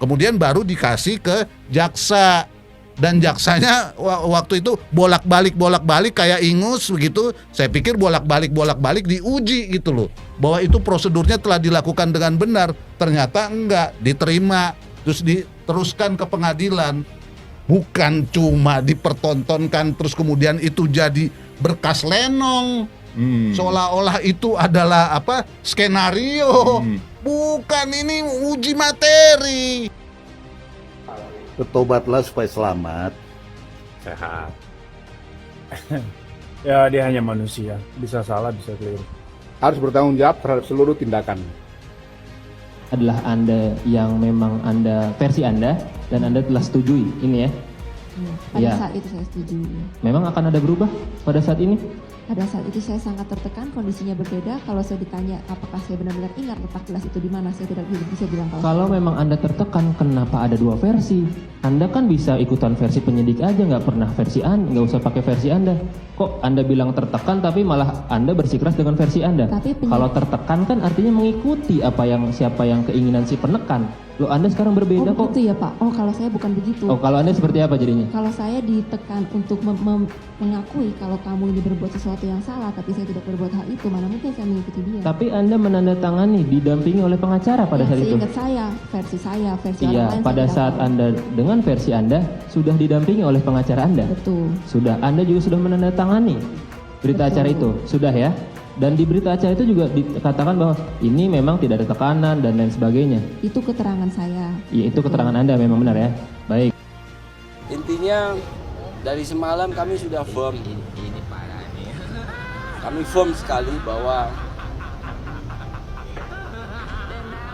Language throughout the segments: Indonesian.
kemudian baru dikasih ke jaksa. Dan jaksanya waktu itu bolak-balik kayak ingus begitu. Saya pikir bolak-balik diuji gitu loh, bahwa itu prosedurnya telah dilakukan dengan benar. Ternyata enggak, diterima terus diteruskan ke pengadilan. Bukan cuma dipertontonkan terus kemudian itu jadi berkas lenong. Seolah-olah itu adalah skenario. Bukan, ini uji materi. Bertobatlah supaya selamat. Sehat. Ya, dia hanya manusia, bisa salah, bisa keliru. Harus bertanggung jawab terhadap seluruh tindakan. Adalah Anda yang memang versi Anda dan Anda telah setujui ini ya? Pada saat itu saya setuju. Memang akan ada berubah pada saat ini? Pada saat itu saya sangat tertekan, kondisinya berbeda. Kalau saya ditanya apakah saya benar-benar ingat letak gelas itu di mana, saya tidak bisa bilang Kalau memang Anda tertekan, kenapa ada dua versi? Anda kan bisa ikutan versi penyidik aja, nggak pernah versi Anda, nggak usah pakai versi Anda. Kok Anda bilang tertekan tapi malah Anda bersikeras dengan versi Anda? Kalau tertekan kan artinya mengikuti siapa yang keinginan si penekan. Loh, Anda sekarang berbeda kok. Oh begitu ya Pak, kalau saya bukan begitu. Oh, kalau Anda seperti apa jadinya? Kalau saya ditekan untuk mengakui kalau kamu ini berbuat sesuatu yang salah, tapi saya tidak berbuat hal itu, mana mungkin saya mengikuti dia. Tapi Anda menandatangani, didampingi oleh pengacara pada saat itu? Seingat saya, versi iya, orang lain. pada saat Anda, dengan versi Anda, sudah didampingi oleh pengacara Anda? Betul. Sudah, Anda juga sudah menandatangani berita acara itu? Sudah ya? Dan di berita acara itu juga dikatakan bahwa ini memang tidak ada tekanan dan lain sebagainya. Itu keterangan saya. Iya, itu keterangan Anda memang benar ya. Baik. Intinya dari semalam kami sudah firm. Kami firm sekali bahwa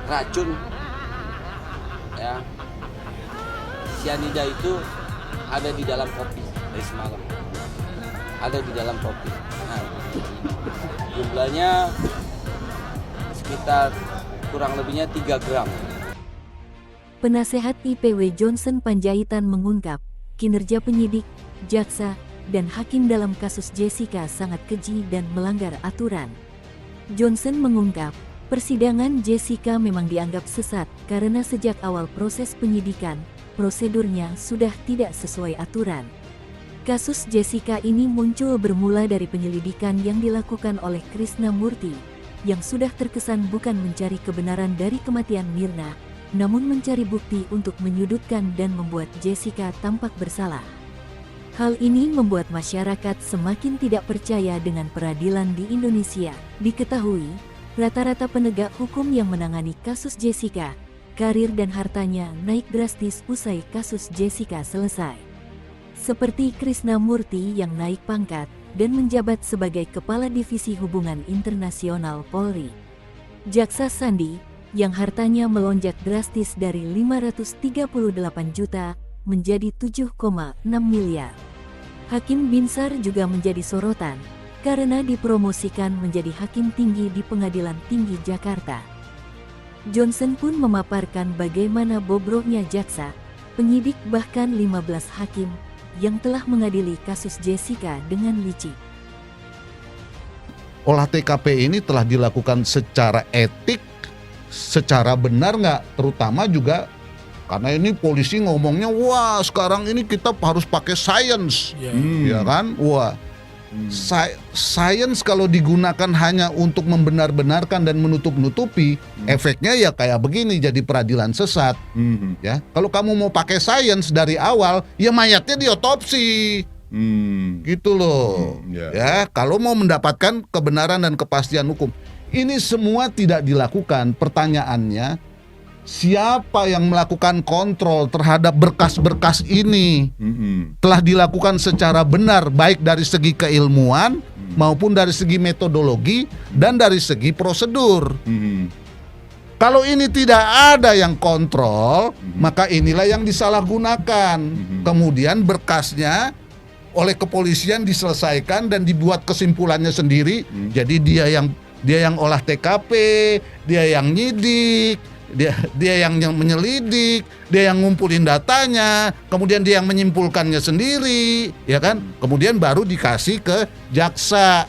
racun ya cyanida itu ada di dalam kopi dari semalam. Ada di dalam kopi. Nah, jumlahnya sekitar kurang lebihnya 3 gram. Penasehat IPW Johnson Panjaitan mengungkap, kinerja penyidik, jaksa, dan hakim dalam kasus Jessica sangat keji dan melanggar aturan. Johnson mengungkap, persidangan Jessica memang dianggap sesat karena sejak awal proses penyidikan, prosedurnya sudah tidak sesuai aturan. Kasus Jessica ini muncul bermula dari penyelidikan yang dilakukan oleh Krisnamurti, yang sudah terkesan bukan mencari kebenaran dari kematian Mirna, namun mencari bukti untuk menyudutkan dan membuat Jessica tampak bersalah. Hal ini membuat masyarakat semakin tidak percaya dengan peradilan di Indonesia. Diketahui, rata-rata penegak hukum yang menangani kasus Jessica, karir dan hartanya naik drastis usai kasus Jessica selesai. Seperti Krisnamurti yang naik pangkat dan menjabat sebagai Kepala Divisi Hubungan Internasional Polri. Jaksa Sandi, yang hartanya melonjak drastis dari 538 juta menjadi 7,6 miliar. Hakim Binsar juga menjadi sorotan karena dipromosikan menjadi hakim tinggi di Pengadilan Tinggi Jakarta. Johnson pun memaparkan bagaimana bobroknya jaksa, penyidik bahkan 15 hakim yang telah mengadili kasus Jessica dengan licik. Olah TKP ini telah dilakukan secara etik, secara benar nggak? Terutama juga karena ini polisi ngomongnya, wah sekarang ini kita harus pakai sains, ya kan? Wah, sains kalau digunakan hanya untuk membenar-benarkan dan menutup-nutupi, efeknya ya kayak begini, jadi peradilan sesat. Ya, kalau kamu mau pakai sains dari awal, ya mayatnya diotopsi, gitu loh. Ya, kalau mau mendapatkan kebenaran dan kepastian hukum, ini semua tidak dilakukan. Pertanyaannya, siapa yang melakukan kontrol terhadap berkas-berkas ini? Telah dilakukan secara benar, baik dari segi keilmuan maupun dari segi metodologi dan dari segi prosedur. Kalau ini tidak ada yang kontrol, maka inilah yang disalahgunakan. Kemudian berkasnya oleh kepolisian diselesaikan dan dibuat kesimpulannya sendiri. Jadi dia yang olah TKP, dia yang nyidik, dia yang menyelidik, dia yang ngumpulin datanya, kemudian dia yang menyimpulkannya sendiri, ya kan? Kemudian baru dikasih ke jaksa.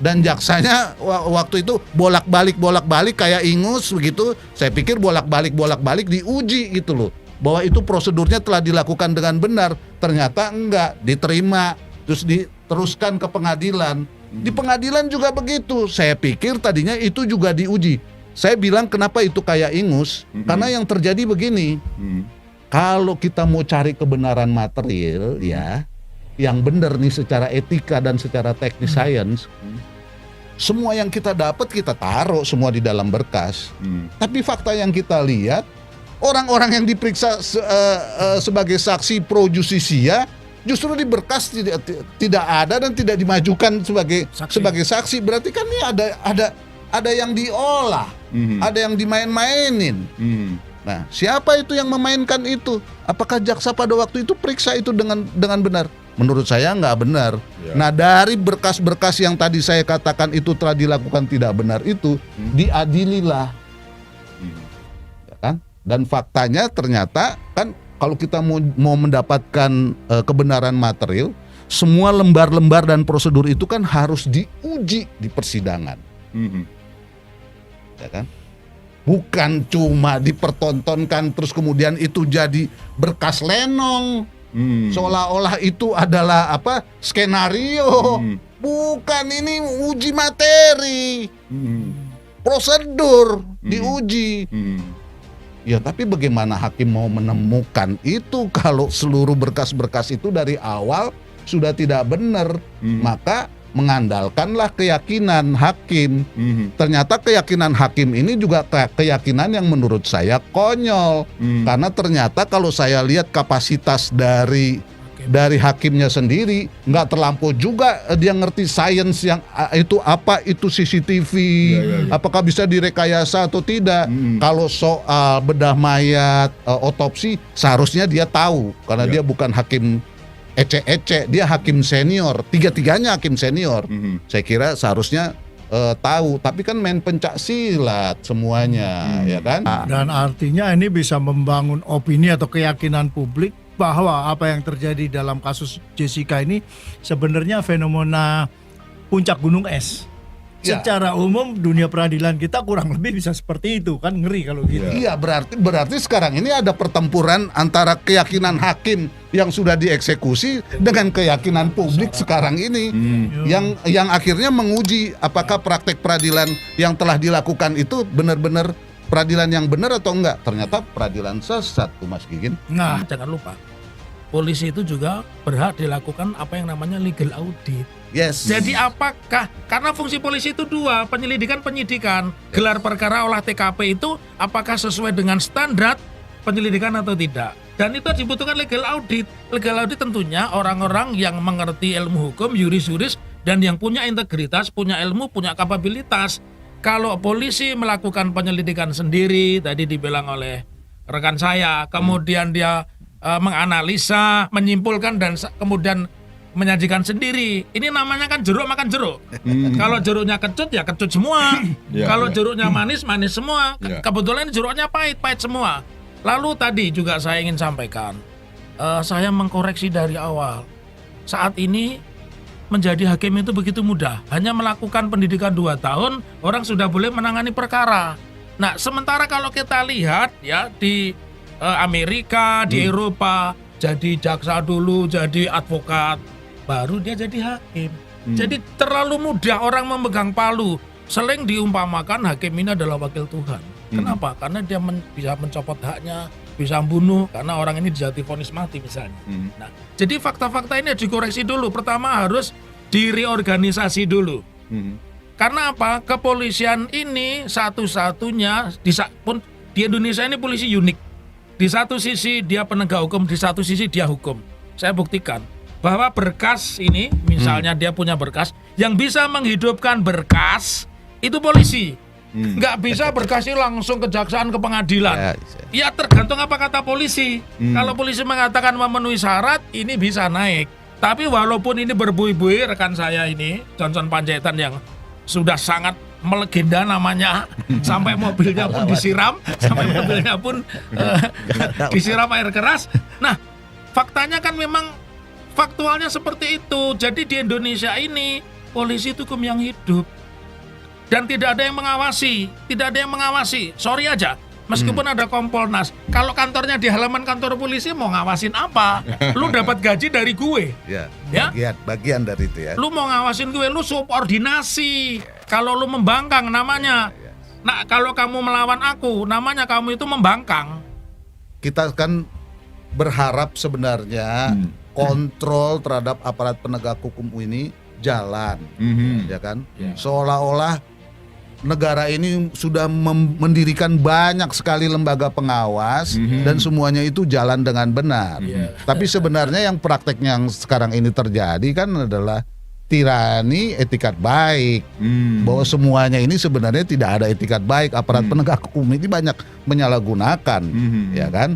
Dan jaksanya waktu itu bolak-balik kayak ingus begitu. Saya pikir bolak-balik diuji gitu loh. Bahwa itu prosedurnya telah dilakukan dengan benar. Ternyata enggak, diterima terus diteruskan ke pengadilan. Di pengadilan juga begitu. Saya pikir tadinya itu juga diuji. Saya bilang kenapa itu kayak ingus? Karena yang terjadi begini. Kalau kita mau cari kebenaran material ya, yang benar nih secara etika dan secara teknis sains, semua yang kita dapat kita taruh semua di dalam berkas. Tapi fakta yang kita lihat, orang-orang yang diperiksa sebagai saksi pro justisia justru di berkas tidak ada dan tidak dimajukan sebagai saksi. Berarti kan ini ada yang diolah, ada yang dimain-mainin. Nah, siapa itu yang memainkan itu? Apakah jaksa pada waktu itu periksa itu dengan benar? Menurut saya nggak benar. Nah, dari berkas-berkas yang tadi saya katakan itu telah dilakukan tidak benar itu, diadililah. Ya kan? Dan faktanya ternyata kan kalau kita mau mendapatkan kebenaran material, semua lembar-lembar dan prosedur itu kan harus diuji di persidangan. Ya kan? Bukan cuma dipertontonkan terus kemudian itu jadi berkas lenong. Seolah-olah itu adalah skenario. Bukan, ini uji materi. Prosedur diuji. Ya, tapi bagaimana hakim mau menemukan itu kalau seluruh berkas-berkas itu dari awal sudah tidak benar? Maka mengandalkanlah keyakinan hakim. Ternyata keyakinan hakim ini juga keyakinan yang menurut saya konyol. Karena ternyata kalau saya lihat kapasitas dari hakimnya sendiri, nggak terlampau juga dia ngerti sains yang itu apa itu CCTV, apakah bisa direkayasa atau tidak. Kalau soal bedah mayat, otopsi, seharusnya dia tahu karena dia bukan hakim ece-ece, dia hakim senior, tiga-tiganya hakim senior. Saya kira seharusnya tahu, tapi kan main pencak silat semuanya, ya kan? Dan artinya ini bisa membangun opini atau keyakinan publik bahwa apa yang terjadi dalam kasus Jessica ini sebenarnya fenomena puncak gunung es. Secara umum dunia peradilan kita kurang lebih bisa seperti itu, kan ngeri kalau gitu. Iya, berarti sekarang ini ada pertempuran antara keyakinan hakim yang sudah dieksekusi dengan keyakinan publik sekarang ini, yang akhirnya menguji apakah praktek peradilan yang telah dilakukan itu benar-benar peradilan yang benar atau enggak. Ternyata peradilan sesat tuh, Mas Gigin. Nah, jangan lupa polisi itu juga berhak dilakukan apa yang namanya legal audit. Yes. Jadi apakah, karena fungsi polisi itu dua, penyelidikan, penyidikan, gelar perkara olah TKP itu apakah sesuai dengan standar penyelidikan atau tidak. Dan itu dibutuhkan legal audit. Legal audit tentunya orang-orang yang mengerti ilmu hukum, yuris-yuris, dan yang punya integritas, punya ilmu, punya kapabilitas. Kalau polisi melakukan penyelidikan sendiri, tadi dibilang oleh rekan saya, kemudian dia menganalisa, menyimpulkan, dan kemudian menyajikan sendiri. Ini namanya kan jeruk makan jeruk. Kalau jeruknya kecut ya kecut semua. Kalau jeruknya manis, manis semua. Kebetulan jeruknya pahit, pahit semua. Lalu tadi juga saya ingin sampaikan, saya mengkoreksi dari awal. Saat ini menjadi hakim itu begitu mudah. Hanya melakukan pendidikan 2 tahun, orang sudah boleh menangani perkara. Nah, sementara kalau kita lihat ya di Amerika, di Eropa, jadi jaksa dulu, jadi advokat, baru dia jadi hakim. Jadi terlalu mudah orang memegang palu. Sering diumpamakan hakim ini adalah wakil Tuhan. Kenapa? Karena dia bisa mencopot haknya, bisa membunuh, karena orang ini dijatuhi vonis mati misalnya. Nah, jadi fakta-fakta ini dikoreksi dulu. Pertama harus direorganisasi dulu. Karena apa? Kepolisian ini satu-satunya pun di Indonesia ini polisi unik. Di satu sisi dia penegak hukum, di satu sisi dia hukum. Saya buktikan bahwa berkas ini, misalnya dia punya berkas, yang bisa menghidupkan berkas itu polisi. Nggak bisa berkas ini langsung kejaksaan ke pengadilan. Ya tergantung apa kata polisi. Kalau polisi mengatakan memenuhi syarat, ini bisa naik. Tapi walaupun ini berbuih-buih, rekan saya ini Johnson Panjaitan yang sudah sangat melegenda namanya, sampai mobilnya pun disiram, sampai mobilnya pun disiram air keras. Nah, faktanya kan memang faktualnya seperti itu. Jadi di Indonesia ini polisi itu hukum yang hidup. Dan tidak ada yang mengawasi. Sorry aja, meskipun ada Kompolnas, kalau kantornya di halaman kantor polisi mau ngawasin apa? Lu dapat gaji dari gue. Ya, Ya? bagian dari itu ya. Lu mau ngawasin gue, lu subordinasi. Kalau lu membangkang namanya. Nah, kalau kamu melawan aku, namanya kamu itu membangkang. Kita kan berharap sebenarnya kontrol terhadap aparat penegak hukum ini jalan, ya kan? Seolah-olah negara ini sudah mendirikan banyak sekali lembaga pengawas dan semuanya itu jalan dengan benar. Tapi sebenarnya yang prakteknya yang sekarang ini terjadi kan adalah tirani etikat baik. Bahwa semuanya ini sebenarnya tidak ada etikat baik. Aparat penegak hukum ini banyak menyalahgunakan, ya kan?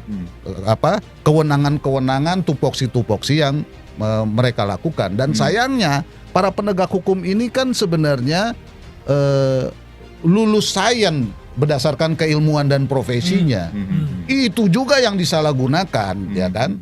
Apa kewenangan-kewenangan tupoksi-tupoksi yang mereka lakukan. Dan sayangnya para penegak hukum ini kan sebenarnya lulus sains berdasarkan keilmuan dan profesinya. Itu juga yang disalahgunakan, ya kan?